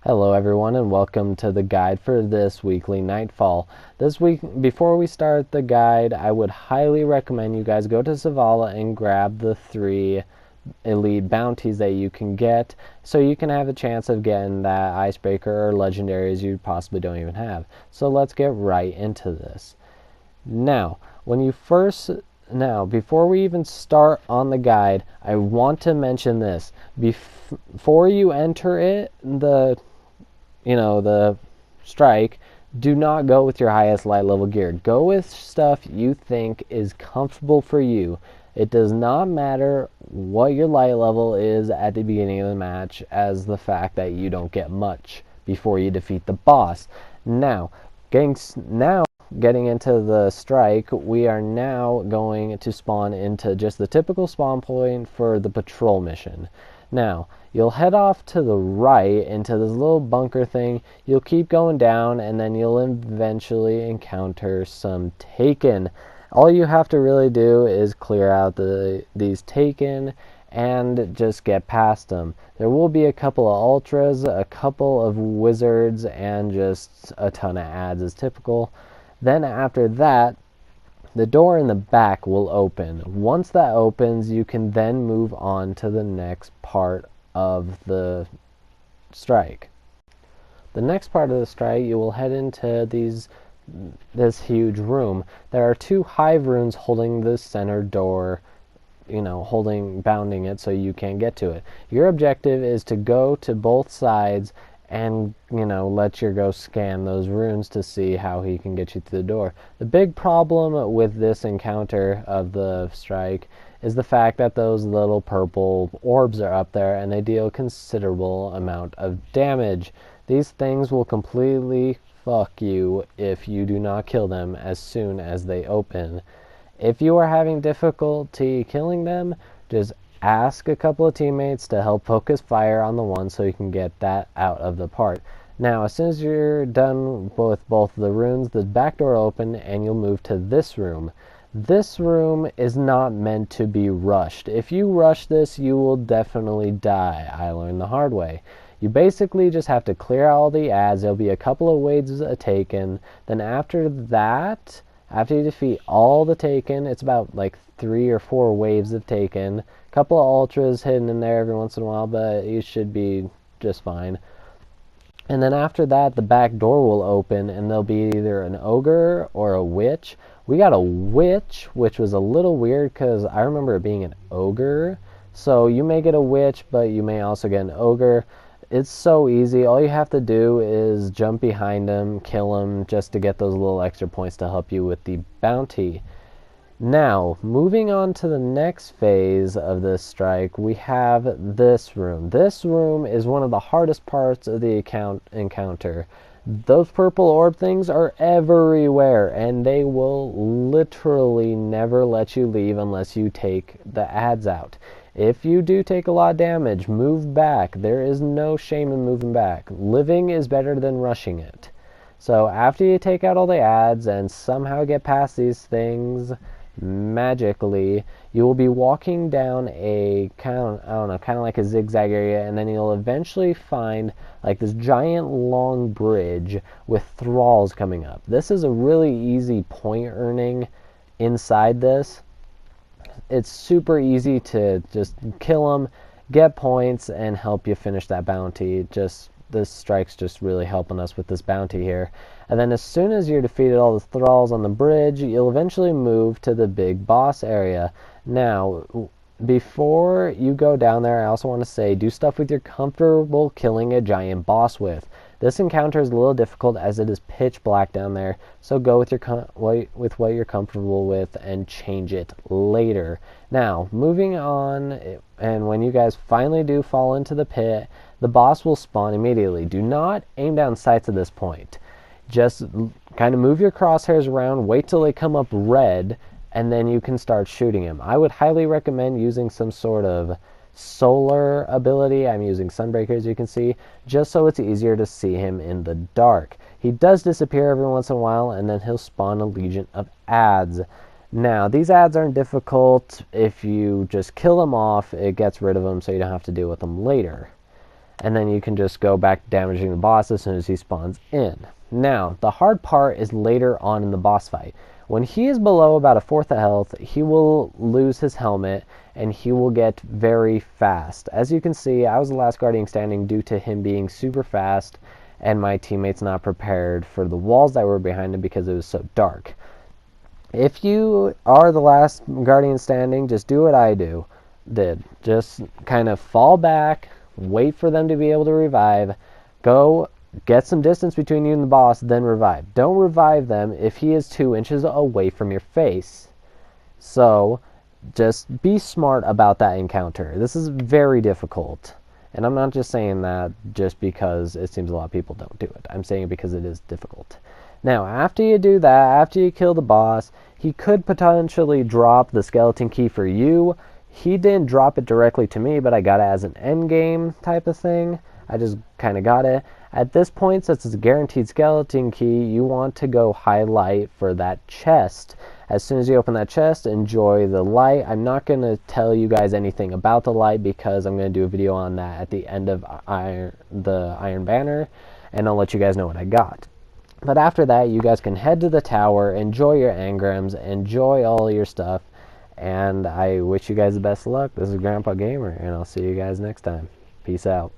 Hello everyone and welcome to the guide for this weekly Nightfall. This week, before we start the guide, I would highly recommend you guys go to Zavala and grab the 3 elite bounties that you can get so you can have a chance of getting that icebreaker or legendaries you possibly don't even have. So let's get right into this. Now, before we even start on the guide, I want to mention this. Before you enter the strike, do not go with your highest light level gear. Go with stuff you think is comfortable for you. It does not matter what your light level is at the beginning of the match, as the fact that you don't get much before you defeat the boss. Now, getting into the strike, we are now going to spawn into just the typical spawn point for the patrol mission. Now, you'll head off to the right into this little bunker thing. You'll keep going down, and then you'll eventually encounter some Taken. All you have to really do is clear out these Taken and just get past them. There will be a couple of ultras, a couple of wizards, and just a ton of adds as typical. Then after that, the door in the back will open. Once that opens, you can then move on to the next part of the strike. The next part of the strike, you will head into this huge room. There are 2 hive runes holding the center door, bounding it so you can't get to it. Your objective is to go to both sides and let your ghost scan those runes to see how he can get you through the door. The big problem with this encounter of the strike is the fact that those little purple orbs are up there and they deal a considerable amount of damage. These things will completely fuck you if you do not kill them as soon as they open. If you are having difficulty killing them, just ask a couple of teammates to help focus fire on the one so you can get that out of the part. Now, as soon as you're done with both the runes, the back door will open and you'll move to this room. This room is not meant to be rushed. If you rush this, you will definitely die. I learned the hard way. You basically just have to clear out all the adds. There'll be a couple of waves taken. Then after that, after you defeat all the Taken, it's about like 3 or 4 waves of Taken. Couple of ultras hidden in there every once in a while, but you should be just fine. And then after that, the back door will open and there'll be either an ogre or a witch. We got a witch, which was a little weird because I remember it being an ogre. So you may get a witch, but you may also get an ogre. It's so easy. All you have to do is jump behind them, kill them, just to get those little extra points to help you with the bounty. Now, moving on to the next phase of this strike, we have this room. This room is one of the hardest parts of the encounter. Those purple orb things are everywhere, and they will literally never let you leave unless you take the adds out. If you do take a lot of damage, move back. There is no shame in moving back. Living is better than rushing it. So after you take out all the adds and somehow get past these things, magically, you will be walking down a kind of like a zigzag area, and then you'll eventually find like this giant long bridge with thralls coming up. This is a really easy point earning inside this. It's super easy to just kill them, get points, and help you finish that bounty. This strike's just really helping us with this bounty here. And then as soon as you're defeated all the thralls on the bridge, you'll eventually move to the big boss area. Now, before you go down there, I also want to say, do stuff with you're comfortable killing a giant boss with. This encounter is a little difficult as it is pitch black down there, so go with what you're comfortable with and change it later. Now, moving on, and when you guys finally do fall into the pit, the boss will spawn immediately. Do not aim down sights at this point. Just kind of move your crosshairs around, wait till they come up red, and then you can start shooting him. I would highly recommend using some sort of solar ability. I'm using Sunbreaker, as you can see, just so it's easier to see him in the dark. He does disappear every once in a while, and then he'll spawn a legion of adds. Now, these adds aren't difficult. If you just kill them off, it gets rid of them so you don't have to deal with them later. and then you can just go back to damaging the boss as soon as he spawns in. Now, the hard part is later on in the boss fight. When he is below about a fourth of health, he will lose his helmet, and he will get very fast. As you can see, I was the last Guardian standing due to him being super fast, and my teammates not prepared for the walls that were behind him because it was so dark. If you are the last Guardian standing, just do what I did. Just kind of fall back, wait for them to be able to revive, go get some distance between you and the boss, then revive. Don't revive them if he is 2 inches away from your face. So, just be smart about that encounter. This is very difficult. And I'm not just saying that just because it seems a lot of people don't do it. I'm saying it because it is difficult. Now, after you do that, after you kill the boss, he could potentially drop the skeleton key for you. He didn't drop it directly to me, but I got it as an endgame type of thing. I just kind of got it. At this point, since it's a guaranteed skeleton key, you want to go highlight for that chest. As soon as you open that chest, enjoy the light. I'm not going to tell you guys anything about the light because I'm going to do a video on that at the end of the Iron Banner, and I'll let you guys know what I got. But after that, you guys can head to the tower, enjoy your engrams, enjoy all your stuff, and I wish you guys the best of luck. This is Grandpa Gamer, and I'll see you guys next time. Peace out.